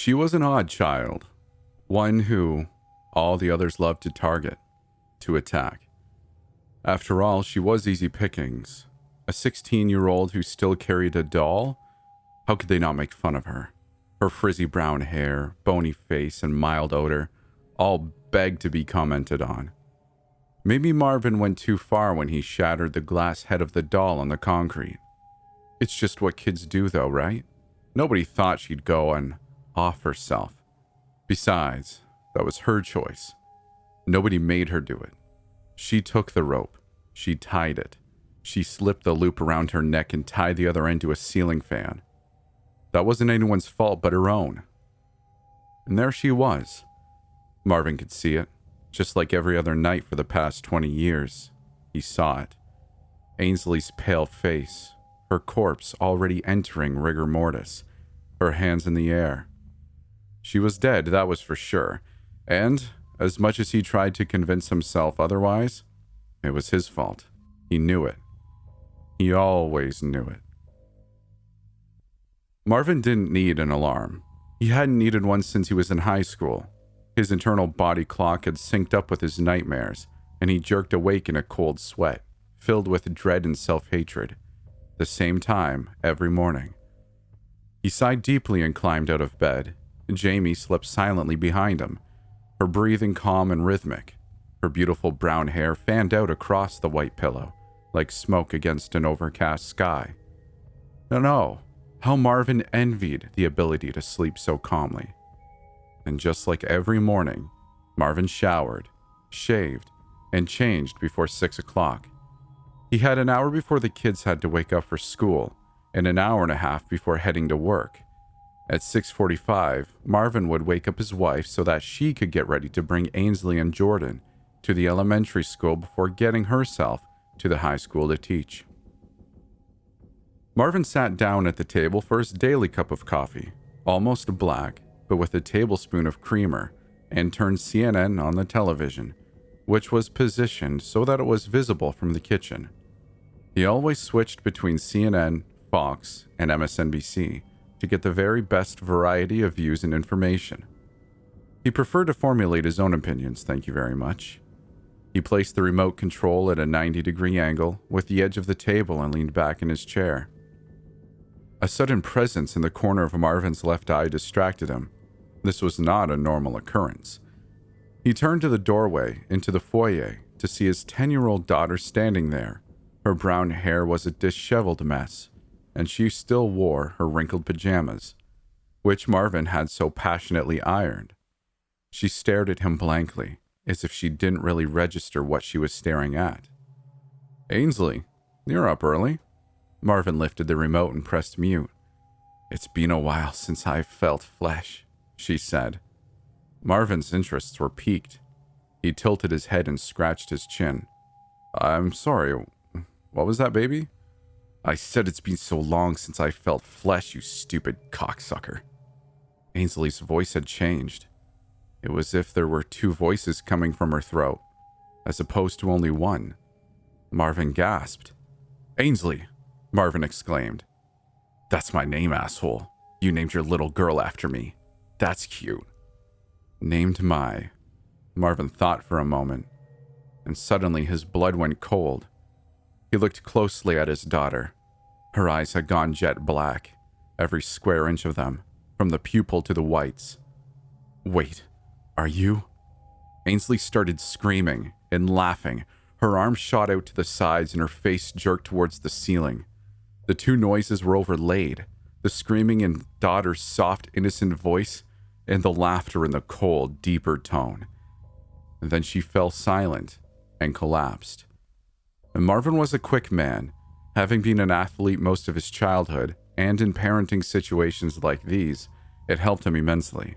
She was an odd child, one who all the others loved to target, to attack. After all, she was easy pickings. A 16-year-old who still carried a doll? How could they not make fun of her? Her frizzy brown hair, bony face, and mild odor all begged to be commented on. Maybe Marvin went too far when he shattered the glass head of the doll on the concrete. It's just what kids do though, right? Nobody thought she'd go and off herself. Besides, that was her choice. Nobody made her do it. She took the rope. She tied it. She slipped the loop around her neck and tied the other end to a ceiling fan. That wasn't anyone's fault but her own. And there she was. Marvin could see it, just like every other night for the past 20 years. He saw it. Ainsley's pale face, her corpse already entering rigor mortis, her hands in the air. She was dead, that was for sure. And, as much as he tried to convince himself otherwise, it was his fault. He knew it. He always knew it. Marvin didn't need an alarm. He hadn't needed one since he was in high school. His internal body clock had synced up with his nightmares, and he jerked awake in a cold sweat, filled with dread and self-hatred, the same time every morning. He sighed deeply and climbed out of bed. Jamie slept silently behind him, her breathing calm and rhythmic, her beautiful brown hair fanned out across the white pillow, like smoke against an overcast sky. No, how Marvin envied the ability to sleep so calmly. And just like every morning, Marvin showered, shaved, and changed before 6 o'clock. He had an hour before the kids had to wake up for school, and an hour and a half before heading to work. At 6:45, Marvin would wake up his wife so that she could get ready to bring Ainsley and Jordan to the elementary school before getting herself to the high school to teach. Marvin sat down at the table for his daily cup of coffee, almost black, but with a tablespoon of creamer, and turned CNN on the television, which was positioned so that it was visible from the kitchen. He always switched between CNN, Fox, and MSNBC to get the very best variety of views and information. He preferred to formulate his own opinions, thank you very much. He placed the remote control at a 90-degree angle with the edge of the table and leaned back in his chair. A sudden presence in the corner of Marvin's left eye distracted him. This was not a normal occurrence. He turned to the doorway into the foyer to see his 10-year-old daughter standing there. Her brown hair was a disheveled mess, and she still wore her wrinkled pajamas, which Marvin had so passionately ironed. She stared at him blankly, as if she didn't really register what she was staring at. "Ainsley, you're up early." Marvin lifted the remote and pressed mute. "It's been a while since I've felt flesh," she said. Marvin's interests were piqued. He tilted his head and scratched his chin. "I'm sorry, what was that, baby?" "I said it's been so long since I felt flesh, you stupid cocksucker." Ainsley's voice had changed. It was as if there were two voices coming from her throat, as opposed to only one. Marvin gasped. "Ainsley!" Marvin exclaimed. "That's my name, asshole. You named your little girl after me. That's cute." Named Mai. Marvin thought for a moment, and suddenly his blood went cold. He looked closely at his daughter. Her eyes had gone jet black, every square inch of them, from the pupil to the whites. "Wait, are you?" Ainsley started screaming and laughing. Her arms shot out to the sides and her face jerked towards the ceiling. The two noises were overlaid, the screaming in daughter's soft, innocent voice and the laughter in the cold, deeper tone. And then she fell silent and collapsed. And Marvin was a quick man, having been an athlete most of his childhood, and in parenting situations like these, it helped him immensely.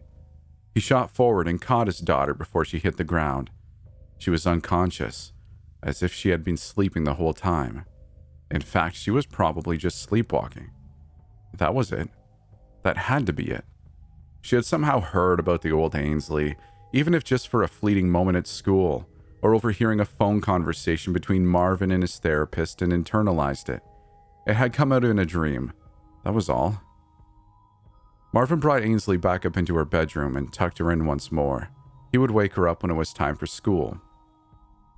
He shot forward and caught his daughter before she hit the ground. She was unconscious, as if she had been sleeping the whole time. In fact, she was probably just sleepwalking. That was it. That had to be it. She had somehow heard about the old Ainsley, even if just for a fleeting moment at school, or overhearing a phone conversation between Marvin and his therapist, and internalized it. It had come out in a dream. That was all. Marvin brought Ainsley back up into her bedroom and tucked her in once more. He would wake her up when it was time for school.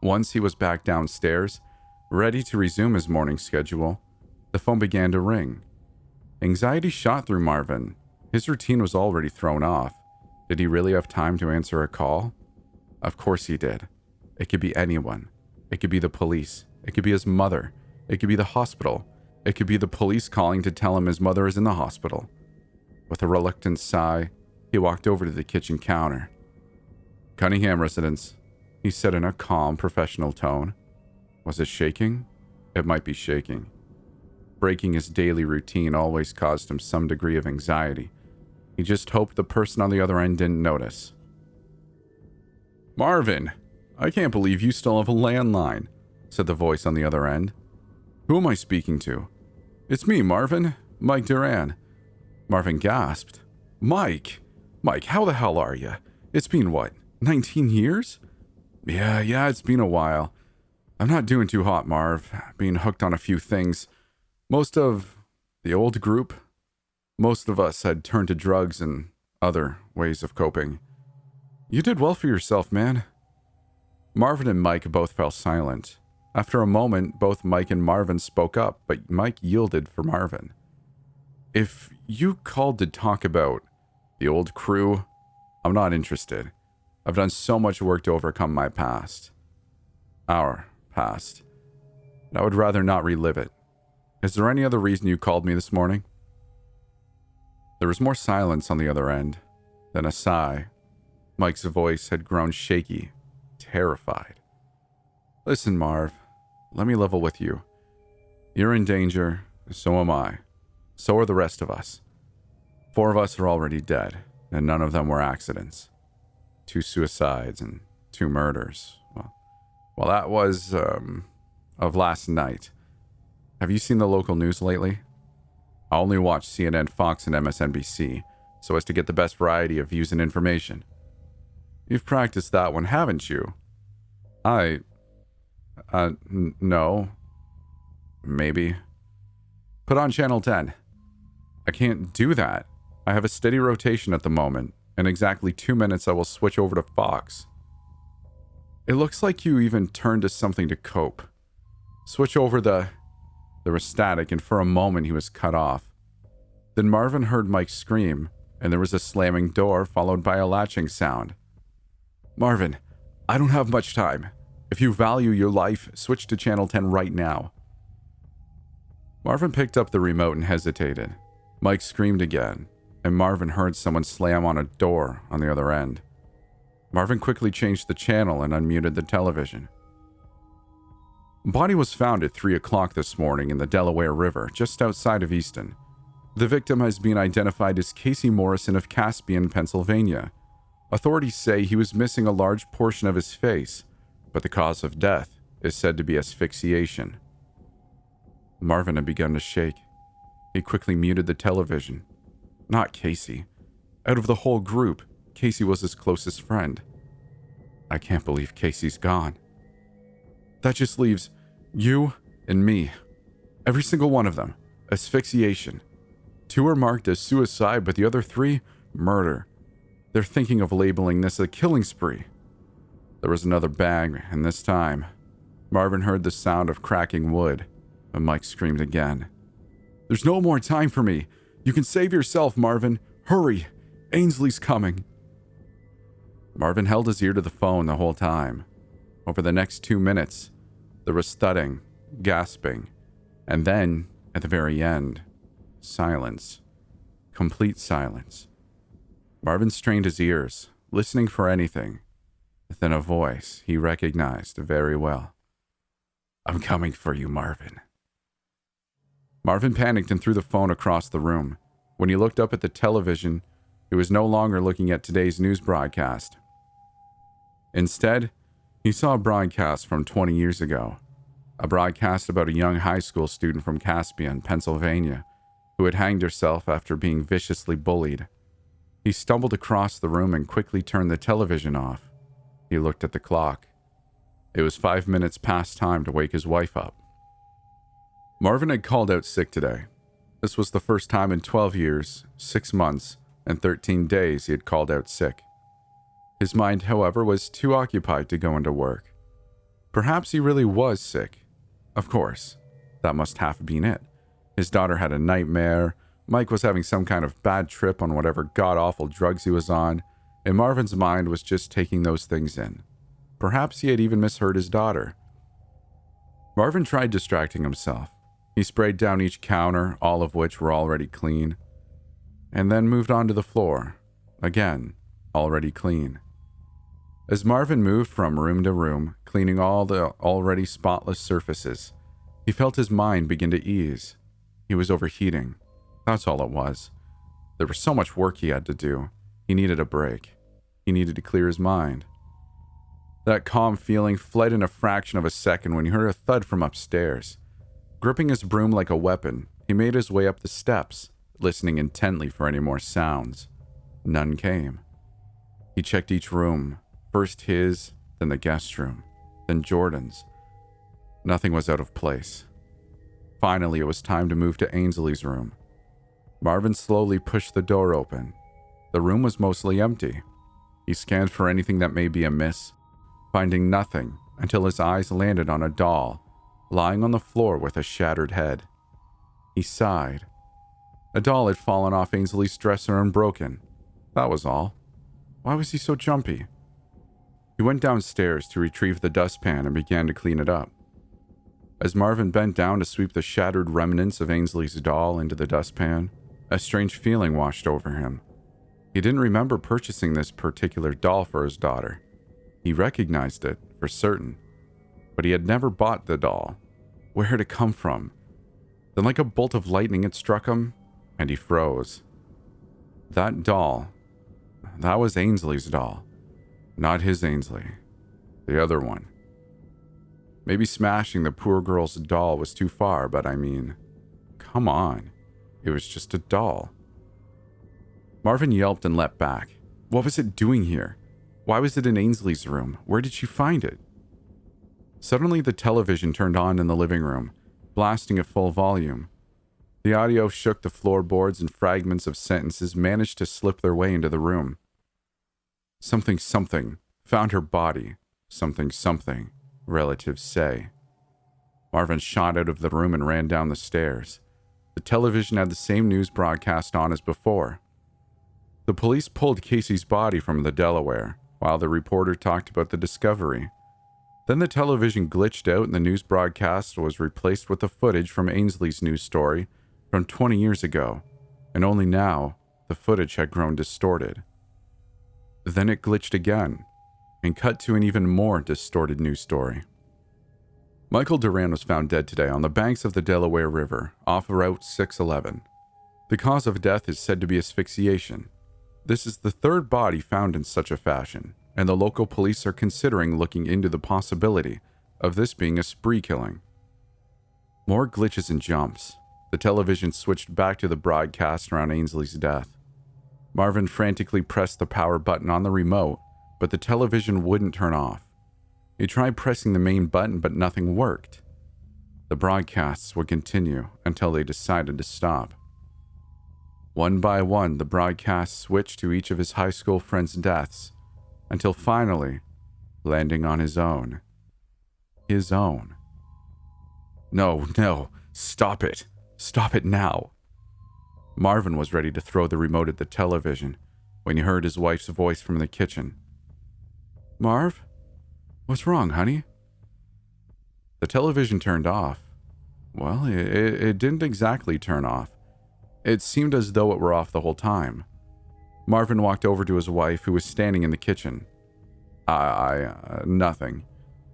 Once he was back downstairs, ready to resume his morning schedule, the phone began to ring. Anxiety shot through Marvin. His routine was already thrown off. Did he really have time to answer a call? Of course he did. It could be anyone. It could be the police. It could be his mother. It could be the hospital. It could be the police calling to tell him his mother is in the hospital. With a reluctant sigh, he walked over to the kitchen counter. "Cunningham residence," he said in a calm, professional tone. Was it shaking? It might be shaking. Breaking his daily routine always caused him some degree of anxiety. He just hoped the person on the other end didn't notice. "Marvin, I can't believe you still have a landline," said the voice on the other end. "Who am I speaking to?" "It's me, Marvin. Mike Duran." Marvin gasped. Mike, how the hell are you? It's been what, 19 years? Yeah, it's been a while. I'm not doing too hot, Marv. Being hooked on a few things. Most of the old group, most of us had turned to drugs and other ways of coping. You did well for yourself, man. Marvin and Mike both fell silent. After a moment, both Mike and Marvin spoke up, but Mike yielded for Marvin. "If you called to talk about the old crew, I'm not interested. I've done so much work to overcome my past. Our past. And I would rather not relive it. Is there any other reason you called me this morning?" There was more silence on the other end, then a sigh. Mike's voice had grown shaky, terrified. "Listen, Marv, let me level with you. You're in danger, so am I. So are the rest of us. 4 of us are already dead, and none of them were accidents. 2 suicides and 2 murders. Well, that was, of last night. Have you seen the local news lately? I only watch CNN, Fox, and MSNBC, so as to get the best variety of views and information. You've practiced that one, haven't you?" No. Maybe. Put on Channel 10. I can't do that. I have a steady rotation at the moment. In exactly 2 minutes, I will switch over to Fox. It looks like you even turned to something to cope. Switch over There was static, and for a moment he was cut off. Then Marvin heard Mike scream, and there was a slamming door followed by a latching sound. "Marvin, I don't have much time. If you value your life, switch to Channel 10 right now." Marvin picked up the remote and hesitated. Mike screamed again, and Marvin heard someone slam on a door on the other end. Marvin quickly changed the channel and unmuted the television. Body was found at 3 o'clock this morning in the Delaware River, just outside of Easton. The victim has been identified as Casey Morrison of Caspian, Pennsylvania. Authorities say he was missing a large portion of his face, but the cause of death is said to be asphyxiation. Marvin had begun to shake. He quickly muted the television. Not Casey. Out of the whole group, Casey was his closest friend. I can't believe Casey's gone. That just leaves you and me. Every single one of them. Asphyxiation. 2 are marked as suicide, but the other 3, murder. They're thinking of labeling this a killing spree. There was another bang, and this time, Marvin heard the sound of cracking wood, and Mike screamed again. "There's no more time for me. You can save yourself, Marvin. Hurry. Ainsley's coming." Marvin held his ear to the phone the whole time. Over the next 2 minutes, there was thudding, gasping, and then, at the very end, silence. Complete silence. Marvin strained his ears, listening for anything. Then a voice he recognized very well. "I'm coming for you, Marvin." Marvin panicked and threw the phone across the room. When he looked up at the television, he was no longer looking at today's news broadcast. Instead, he saw a broadcast from 20 years ago. A broadcast about a young high school student from Caspian, Pennsylvania, who had hanged herself after being viciously bullied. He stumbled across the room and quickly turned the television off. He looked at the clock. It was 5 minutes past time to wake his wife up. Marvin had called out sick today. This was the first time in 12 years, 6 months, and 13 days he had called out sick. His mind, however, was too occupied to go into work. Perhaps he really was sick. Of course, that must have been it. His daughter had a nightmare, Mike was having some kind of bad trip on whatever god-awful drugs he was on, and Marvin's mind was just taking those things in. Perhaps he had even misheard his daughter. Marvin tried distracting himself. He sprayed down each counter, all of which were already clean, and then moved on to the floor. Again, already clean. As Marvin moved from room to room, cleaning all the already spotless surfaces, he felt his mind begin to ease. He was overheating. That's all it was. There was so much work he had to do. He needed a break. He needed to clear his mind. That calm feeling fled in a fraction of a second when he heard a thud from upstairs. Gripping his broom like a weapon, he made his way up the steps, listening intently for any more sounds. None came. He checked each room, first his, then the guest room, then Jordan's. Nothing was out of place. Finally, it was time to move to Ainsley's room. Marvin slowly pushed the door open. The room was mostly empty. He scanned for anything that may be amiss, finding nothing until his eyes landed on a doll lying on the floor with a shattered head. He sighed. A doll had fallen off Ainsley's dresser and broken. That was all. Why was he so jumpy? He went downstairs to retrieve the dustpan and began to clean it up. As Marvin bent down to sweep the shattered remnants of Ainsley's doll into the dustpan, a strange feeling washed over him. He didn't remember purchasing this particular doll for his daughter. He recognized it, for certain, but he had never bought the doll. Where had it come from? Then like a bolt of lightning it struck him, and he froze. That doll, that was Ainsley's doll. Not his Ainsley. The other one. Maybe smashing the poor girl's doll was too far, but I mean, come on. It was just a doll. Marvin yelped and leapt back. What was it doing here? Why was it in Ainsley's room? Where did she find it? Suddenly, the television turned on in the living room, blasting at full volume. The audio shook the floorboards and fragments of sentences managed to slip their way into the room. Something found her body. Something, relatives say. Marvin shot out of the room and ran down the stairs. The television had the same news broadcast on as before. The police pulled Casey's body from the Delaware, while the reporter talked about the discovery. Then the television glitched out and the news broadcast was replaced with the footage from Ainsley's news story from 20 years ago, and only now the footage had grown distorted. Then it glitched again, and cut to an even more distorted news story. Michael Duran was found dead today on the banks of the Delaware River, off Route 611. The cause of death is said to be asphyxiation. This is the third body found in such a fashion, and the local police are considering looking into the possibility of this being a spree killing. More glitches and jumps. The television switched back to the broadcast around Ainsley's death. Marvin frantically pressed the power button on the remote, but the television wouldn't turn off. He tried pressing the main button, but nothing worked. The broadcasts would continue until they decided to stop. One by one, the broadcasts switched to each of his high school friends' deaths, until finally landing on his own. His own. No, stop it. Stop it now. Marvin was ready to throw the remote at the television when he heard his wife's voice from the kitchen. Marv? What's wrong, honey? The television turned off. Well, it didn't exactly turn off. It seemed as though it were off the whole time. Marvin walked over to his wife, who was standing in the kitchen. Nothing.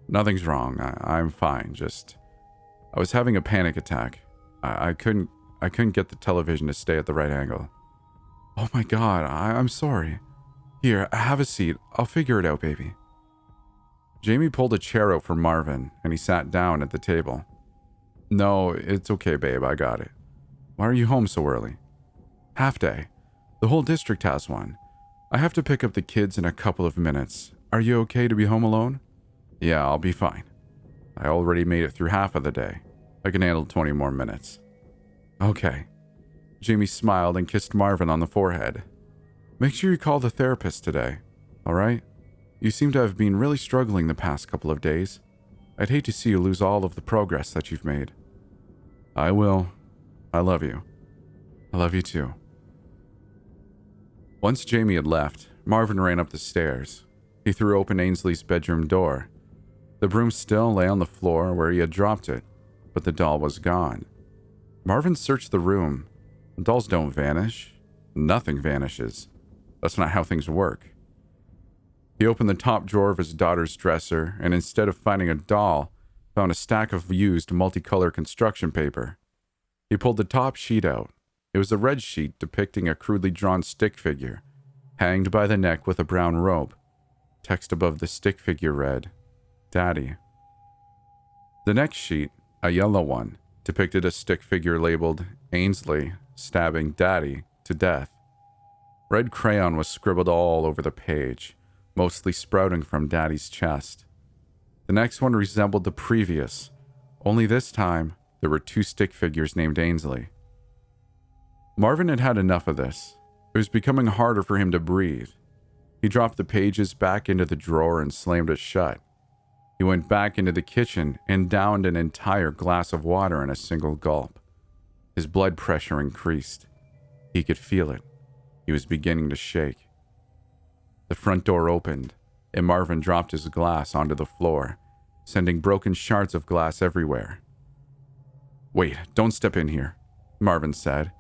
Nothing's wrong. I'm fine. I was having a panic attack. I couldn't get the television to stay at the right angle. Oh my God, I'm sorry. Here, have a seat. I'll figure it out, baby. Jamie pulled a chair out for Marvin, and he sat down at the table. No, it's okay, babe. I got it. Why are you home so early? Half day. The whole district has one. I have to pick up the kids in a couple of minutes. Are you okay to be home alone? Yeah, I'll be fine. I already made it through half of the day. I can handle 20 more minutes. Okay. Jamie smiled and kissed Marvin on the forehead. Make sure you call the therapist today, all right? You seem to have been really struggling the past couple of days. I'd hate to see you lose all of the progress that you've made. I will. I love you. I love you too. Once Jamie had left, Marvin ran up the stairs. He threw open Ainsley's bedroom door. The broom still lay on the floor where he had dropped it, but the doll was gone. Marvin searched the room. Dolls don't vanish. Nothing vanishes. That's not how things work. He opened the top drawer of his daughter's dresser and instead of finding a doll, found a stack of used multicolor construction paper. He pulled the top sheet out. It was a red sheet depicting a crudely drawn stick figure, hanged by the neck with a brown rope. Text above the stick figure read, Daddy. The next sheet, a yellow one, depicted a stick figure labeled Ainsley stabbing Daddy to death. Red crayon was scribbled all over the page, mostly sprouting from Daddy's chest. The next one resembled the previous, only this time there were two stick figures named Ainsley. Marvin had had enough of this. It was becoming harder for him to breathe. He dropped the pages back into the drawer and slammed it shut. He went back into the kitchen and downed an entire glass of water in a single gulp. His blood pressure increased. He could feel it. He was beginning to shake. The front door opened, and Marvin dropped his glass onto the floor, sending broken shards of glass everywhere. Wait, don't step in here, Marvin said.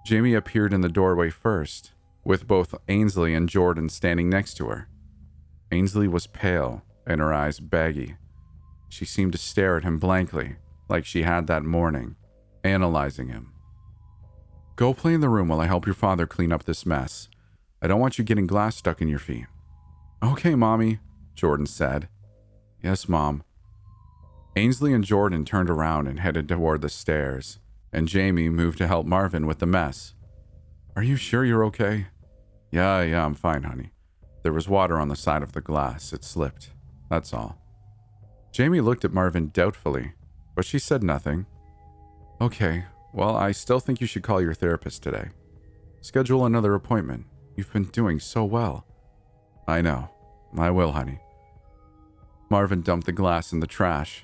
Jamie appeared in the doorway first, with both Ainsley and Jordan standing next to her. Ainsley was pale and her eyes baggy. She seemed to stare at him blankly, like she had that morning, analyzing him. Go play in the room while I help your father clean up this mess. I don't want you getting glass stuck in your feet. Okay, Mommy, Jordan said. Yes, Mom. Ainsley and Jordan turned around and headed toward the stairs, and Jamie moved to help Marvin with the mess. Are you sure you're okay? Yeah, I'm fine, honey. There was water on the side of the glass. It slipped. That's all. Jamie looked at Marvin doubtfully, but she said nothing. Okay, well, I still think you should call your therapist today. Schedule another appointment. You've been doing so well. I know. I will, honey. Marvin dumped the glass in the trash.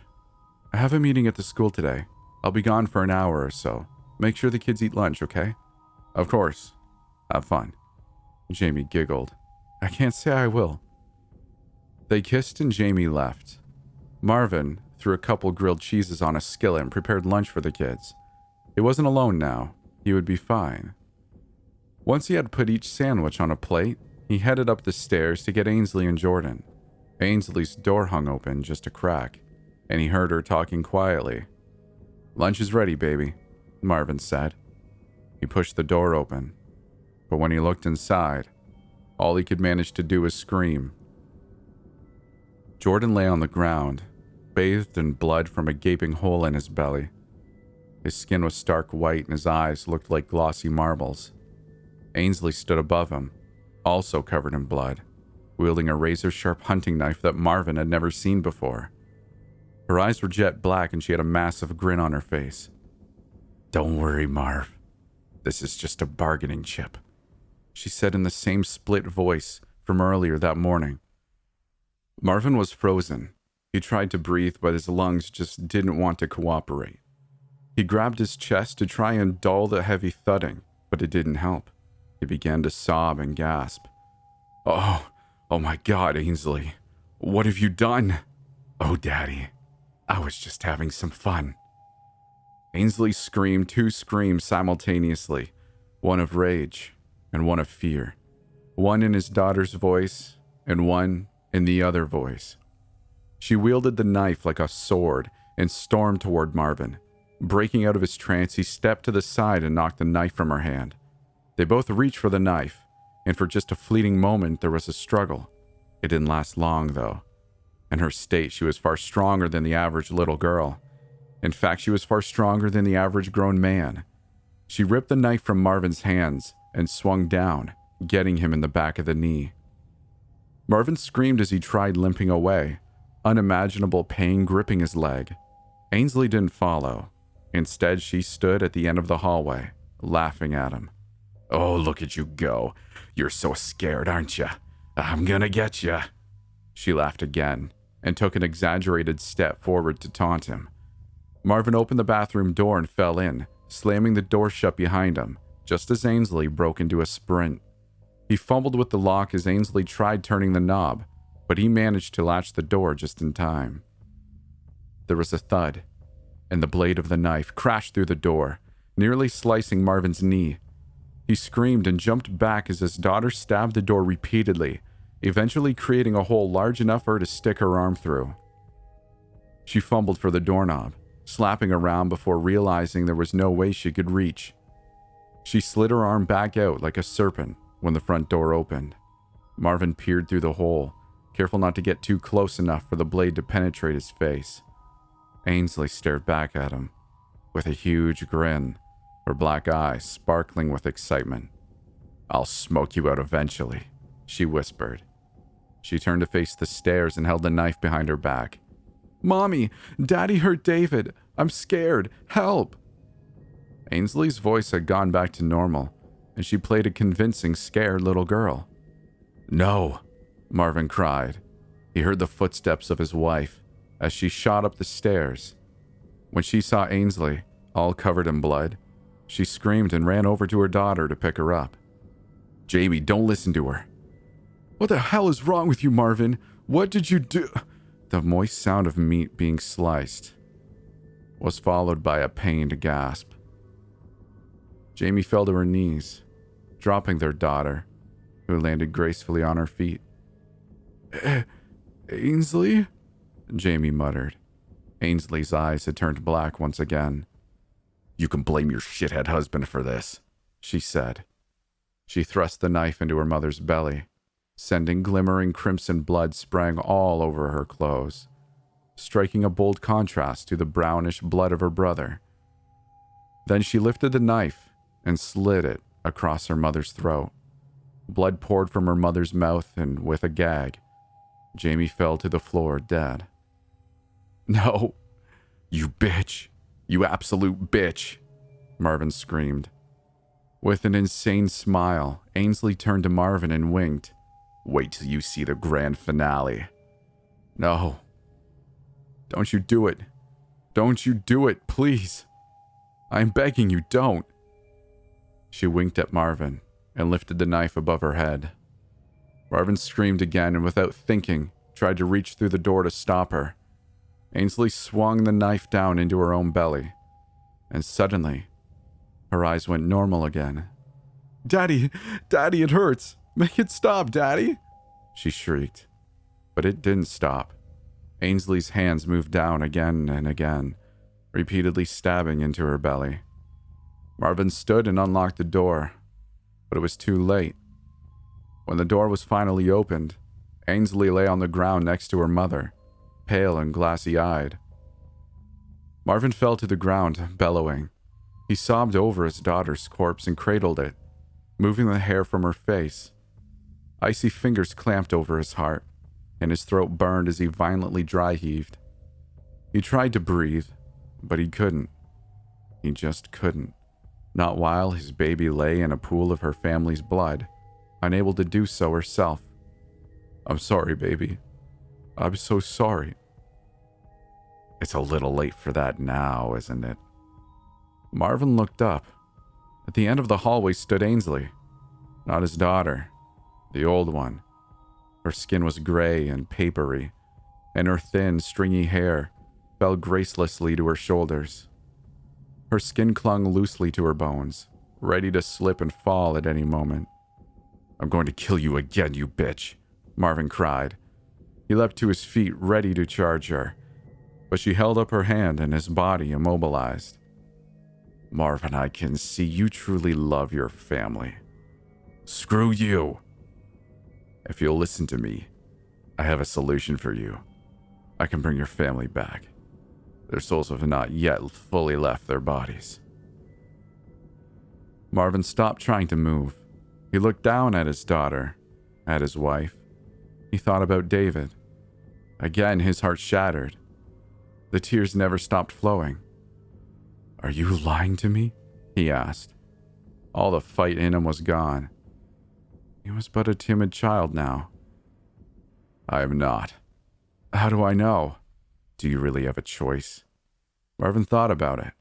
I have a meeting at the school today. I'll be gone for an hour or so. Make sure the kids eat lunch, okay? Of course. Have fun. Jamie giggled. I can't say I will. They kissed and Jamie left. Marvin threw a couple grilled cheeses on a skillet and prepared lunch for the kids. He wasn't alone now. He would be fine. Once he had put each sandwich on a plate, he headed up the stairs to get Ainsley and Jordan. Ainsley's door hung open just a crack, and he heard her talking quietly. Lunch is ready, baby, Marvin said. He pushed the door open, but when he looked inside, all he could manage to do was scream. Jordan lay on the ground, bathed in blood from a gaping hole in his belly. His skin was stark white and his eyes looked like glossy marbles. Ainsley stood above him, also covered in blood, wielding a razor-sharp hunting knife that Marvin had never seen before. Her eyes were jet black and she had a massive grin on her face. Don't worry, Marv. This is just a bargaining chip, she said in the same split voice from earlier that morning. Marvin was frozen. He tried to breathe, but his lungs just didn't want to cooperate. He grabbed his chest to try and dull the heavy thudding, but it didn't help. He began to sob and gasp. Oh my God, Ainsley. What have you done? Oh, Daddy. I was just having some fun. Ainsley screamed 2 screams simultaneously, one of rage and one of fear, one in his daughter's voice and one in the other voice. She wielded the knife like a sword and stormed toward Marvin. Breaking out of his trance, he stepped to the side and knocked the knife from her hand. They both reached for the knife, and for just a fleeting moment there was a struggle. It didn't last long, though. In her state, she was far stronger than the average little girl. In fact, she was far stronger than the average grown man. She ripped the knife from Marvin's hands and swung down, getting him in the back of the knee. Marvin screamed as he tried limping away, unimaginable pain gripping his leg. Ainsley didn't follow. Instead, she stood at the end of the hallway, laughing at him. Oh, look at you go. You're so scared, aren't you? I'm gonna get you. She laughed again and took an exaggerated step forward to taunt him. Marvin opened the bathroom door and fell in, slamming the door shut behind him, just as Ainsley broke into a sprint. He fumbled with the lock as Ainsley tried turning the knob, but he managed to latch the door just in time. There was a thud, and the blade of the knife crashed through the door, nearly slicing Marvin's knee. He screamed and jumped back as his daughter stabbed the door repeatedly, eventually creating a hole large enough for her to stick her arm through. She fumbled for the doorknob, slapping around before realizing there was no way she could reach. She slid her arm back out like a serpent when the front door opened. Marvin peered through the hole, careful not to get too close enough for the blade to penetrate his face. Ainsley stared back at him, with a huge grin, her black eyes sparkling with excitement. "I'll smoke you out eventually," she whispered. She turned to face the stairs and held the knife behind her back. "Mommy, Daddy hurt David. I'm scared. Help!" Ainsley's voice had gone back to normal, and she played a convincing, scared little girl. "No," Marvin cried. He heard the footsteps of his wife as she shot up the stairs. When she saw Ainsley, all covered in blood, she screamed and ran over to her daughter to pick her up. "Jamie, don't listen to her." "What the hell is wrong with you, Marvin? What did you do?" The moist sound of meat being sliced was followed by a pained gasp. Jamie fell to her knees, dropping their daughter, who landed gracefully on her feet. "Ainsley?" Jamie muttered. Ainsley's eyes had turned black once again. "You can blame your shithead husband for this," she said. She thrust the knife into her mother's belly, sending glimmering crimson blood spraying all over her clothes, striking a bold contrast to the brownish blood of her brother. Then she lifted the knife and slid it across her mother's throat. Blood poured from her mother's mouth, and with a gag, Jamie fell to the floor dead. "No, you bitch. You absolute bitch," Marvin screamed. With an insane smile, Ainsley turned to Marvin and winked. "Wait till you see the grand finale." "No. Don't you do it. Don't you do it, please. I'm begging you, don't." She winked at Marvin and lifted the knife above her head. Marvin screamed again and without thinking, tried to reach through the door to stop her. Ainsley swung the knife down into her own belly, and suddenly, her eyes went normal again. Daddy, it hurts. Make it stop, Daddy," she shrieked. But it didn't stop. Ainsley's hands moved down again and again, repeatedly stabbing into her belly. Marvin stood and unlocked the door, but it was too late. When the door was finally opened, Ainsley lay on the ground next to her mother, pale and glassy-eyed. Marvin fell to the ground, bellowing. He sobbed over his daughter's corpse and cradled it, moving the hair from her face. Icy fingers clamped over his heart, and his throat burned as he violently dry-heaved. He tried to breathe, but he couldn't. He just couldn't. Not while his baby lay in a pool of her family's blood, unable to do so herself. "I'm sorry, baby. I'm so sorry." "It's a little late for that now, isn't it?" Marvin looked up. At the end of the hallway stood Ainsley, not his daughter, the old one. Her skin was gray and papery, and her thin, stringy hair fell gracelessly to her shoulders. Her skin clung loosely to her bones, ready to slip and fall at any moment. "I'm going to kill you again, you bitch," Marvin cried. He leapt to his feet, ready to charge her, but she held up her hand and his body immobilized. "Marvin, I can see you truly love your family." "Screw you." "If you'll listen to me, I have a solution for you. I can bring your family back. Their souls have not yet fully left their bodies." Marvin stopped trying to move. He looked down at his daughter, at his wife. He thought about David. Again, his heart shattered. The tears never stopped flowing. "Are you lying to me?" he asked. All the fight in him was gone. He was but a timid child now. I am not. How do I know? Do you really have a choice? Marvin thought about it.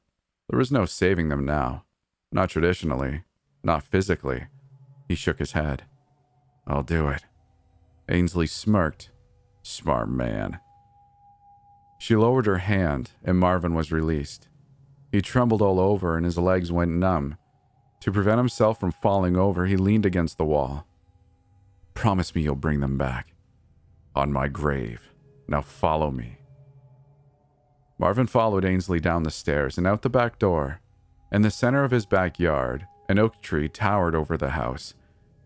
There was no saving them now. Not traditionally. Not physically. He shook his head. I'll do it. Ainsley smirked. Smart man. She lowered her hand, and Marvin was released. He trembled all over, and his legs went numb. To prevent himself from falling over, he leaned against the wall. Promise me you'll bring them back. On my grave. Now follow me. Marvin followed Ainsley down the stairs and out the back door. In the center of his backyard, an oak tree towered over the house,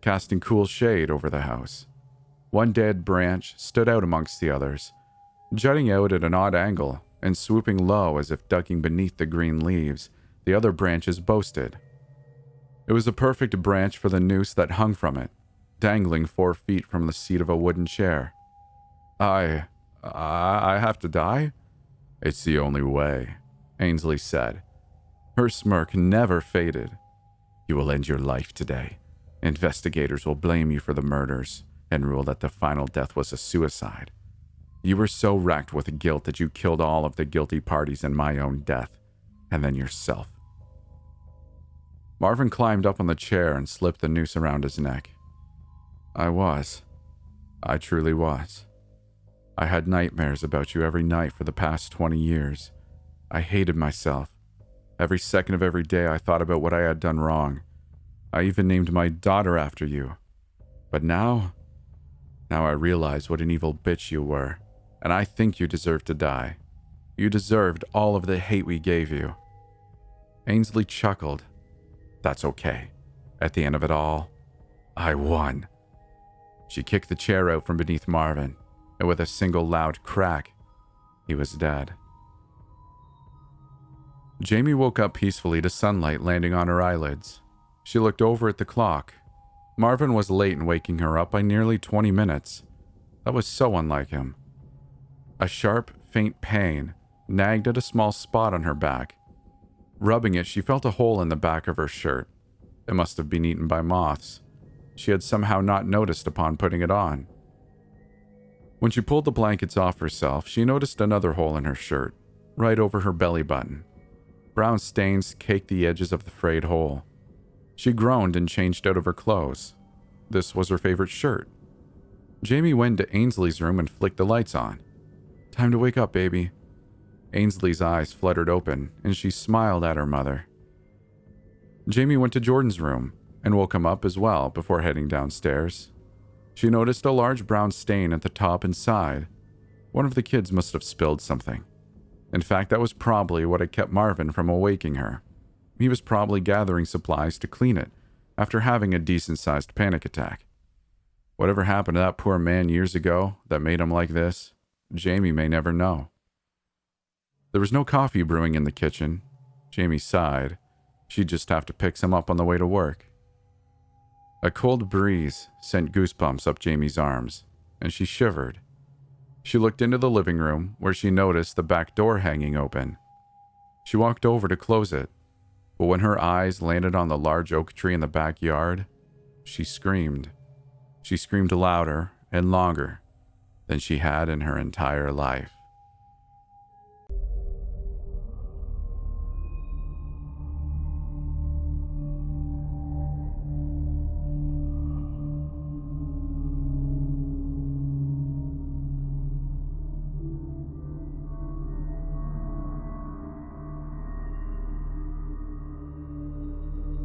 casting cool shade over the house. One dead branch stood out amongst the others, jutting out at an odd angle and swooping low as if ducking beneath the green leaves the other branches boasted. It was a perfect branch for the noose that hung from it, dangling 4 feet from the seat of a wooden chair. I have to die? It's the only way, Ainsley said. Her smirk never faded. You will end your life today. Investigators will blame you for the murders and rule that the final death was a suicide. You were so racked with guilt that you killed all of the guilty parties in my own death, and then yourself. Marvin climbed up on the chair and slipped the noose around his neck. I truly was. I had nightmares about you every night for the past 20 years. I hated myself. Every second of every day I thought about what I had done wrong. I even named my daughter after you. But now I realize what an evil bitch you were, and I think you deserve to die. You deserved all of the hate we gave you. Ainsley chuckled. That's okay. At the end of it all, I won. She kicked the chair out from beneath Marvin, and with a single loud crack, he was dead. Jamie woke up peacefully to sunlight landing on her eyelids. She looked over at the clock. Marvin was late in waking her up by nearly 20 minutes. That was so unlike him. A sharp, faint pain nagged at a small spot on her back. Rubbing it, she felt a hole in the back of her shirt. It must have been eaten by moths. She had somehow not noticed upon putting it on. When she pulled the blankets off herself, she noticed another hole in her shirt, right over her belly button. Brown stains caked the edges of the frayed hole. She groaned and changed out of her clothes. This was her favorite shirt. Jamie went to Ainsley's room and flicked the lights on. Time to wake up, baby. Ainsley's eyes fluttered open, and she smiled at her mother. Jamie went to Jordan's room and woke him up as well before heading downstairs. She noticed a large brown stain at the top and side. One of the kids must have spilled something. In fact, that was probably what had kept Marvin from awaking her. He was probably gathering supplies to clean it after having a decent-sized panic attack. Whatever happened to that poor man years ago that made him like this, Jamie may never know. There was no coffee brewing in the kitchen. Jamie sighed. She'd just have to pick some up on the way to work. A cold breeze sent goosebumps up Jamie's arms, and she shivered. She looked into the living room, where she noticed the back door hanging open. She walked over to close it, but when her eyes landed on the large oak tree in the backyard, she screamed. She screamed louder and longer than she had in her entire life.